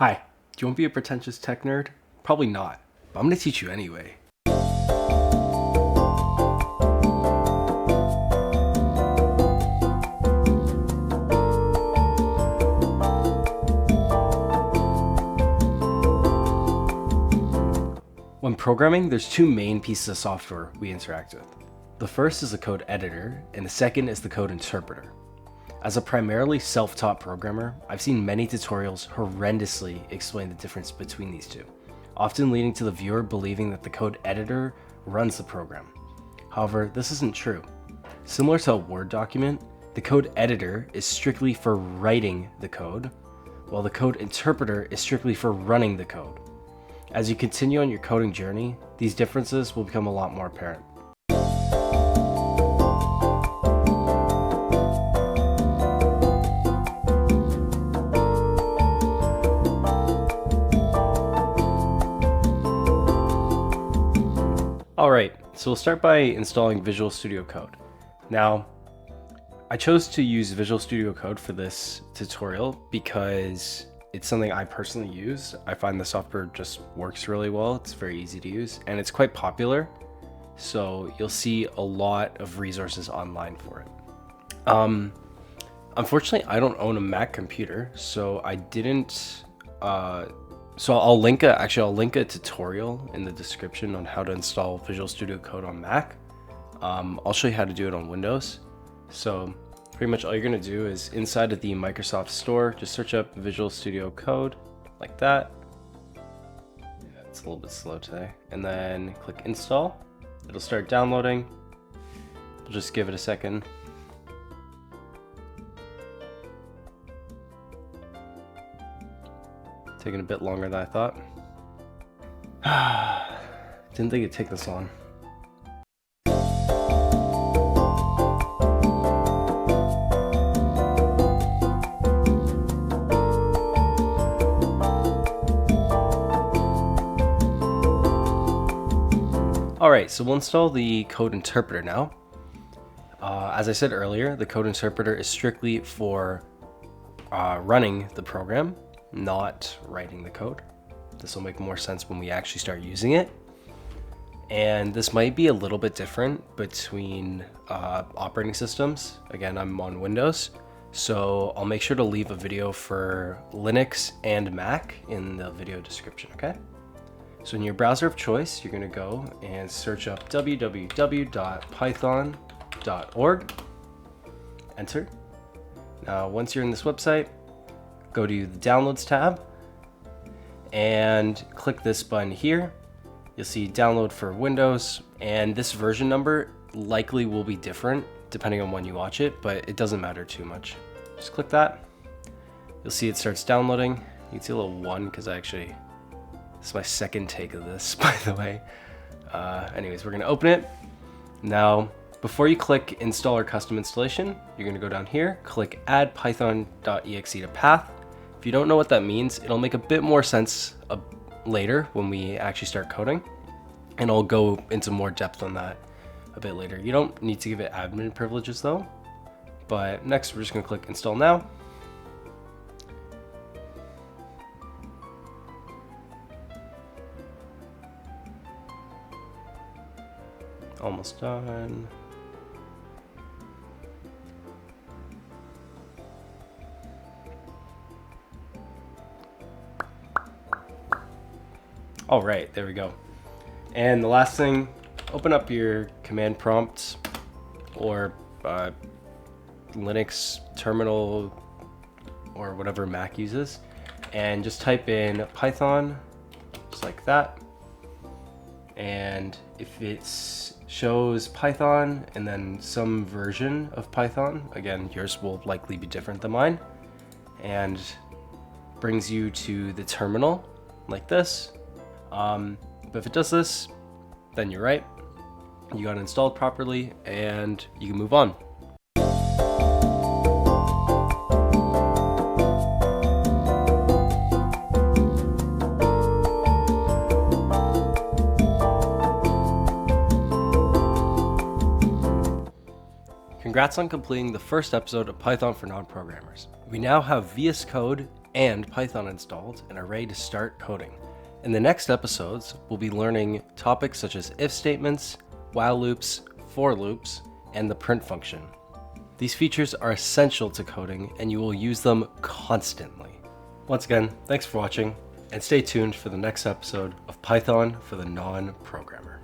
Hi, do you want to be a pretentious tech nerd? Probably not, but I'm going to teach you anyway. When programming, there's two main pieces of software we interact with. The first is the code editor, and the second is the code interpreter. As a primarily self-taught programmer, I've seen many tutorials horrendously explain the difference between these two, often leading to the viewer believing that the code editor runs the program. However, this isn't true. Similar to a Word document, the code editor is strictly for writing the code, while the code interpreter is strictly for running the code. As you continue on your coding journey, these differences will become a lot more apparent. Alright, so we'll start by installing Visual Studio Code. Now, I chose to use Visual Studio Code for this tutorial because it's something I personally use. I find the software just works really well. It's very easy to use and it's quite popular. So you'll see a lot of resources online for it. Unfortunately, I don't own a Mac computer, so I didn't. So I'll link a tutorial in the description on how to install Visual Studio Code on Mac. I'll show you how to do it on Windows. So pretty much all you're gonna do is inside of the Microsoft Store, just search up Visual Studio Code like that. Yeah, it's a little bit slow today. And then click install. It'll start downloading. We'll just give it a second. Taking a bit longer than I thought. Didn't think it'd take this long. Alright, so we'll install the code interpreter now. As I said earlier, the code interpreter is strictly for running the program, not writing the code. This will make more sense when we actually start using it. And this might be a little bit different between operating systems. Again, I'm on Windows, so I'll make sure to leave a video for Linux and Mac in the video description, okay? So in your browser of choice, you're gonna go and search up www.python.org, enter. Now, once you're in this website, go to the Downloads tab and click this button here. You'll see download for Windows, and this version number likely will be different depending on when you watch it, but it doesn't matter too much. Just click that. You'll see it starts downloading. You can see a little 1 because this is my second take of this, by the way. Anyways, we're gonna open it. Now, before you click install or custom installation, you're gonna go down here, click add python.exe to path. If you don't know what that means, it'll make a bit more sense later when we actually start coding. And I'll go into more depth on that a bit later. You don't need to give it admin privileges though. But next, we're just gonna click install now. Almost done. All right, there we go. And the last thing, open up your command prompt or Linux terminal or whatever Mac uses, and just type in Python, just like that. And if it shows Python and then some version of Python, again, yours will likely be different than mine, and brings you to the terminal like this. But if it does this, then you're right. You got it installed properly and you can move on. Congrats on completing the first episode of Python for Non-Programmers. We now have VsCode and Python installed and are ready to start coding. In the next episodes, we'll be learning topics such as if statements, while loops, for loops, and the print function. These features are essential to coding and you will use them constantly. Once again, thanks for watching and stay tuned for the next episode of Python for the non-programmer.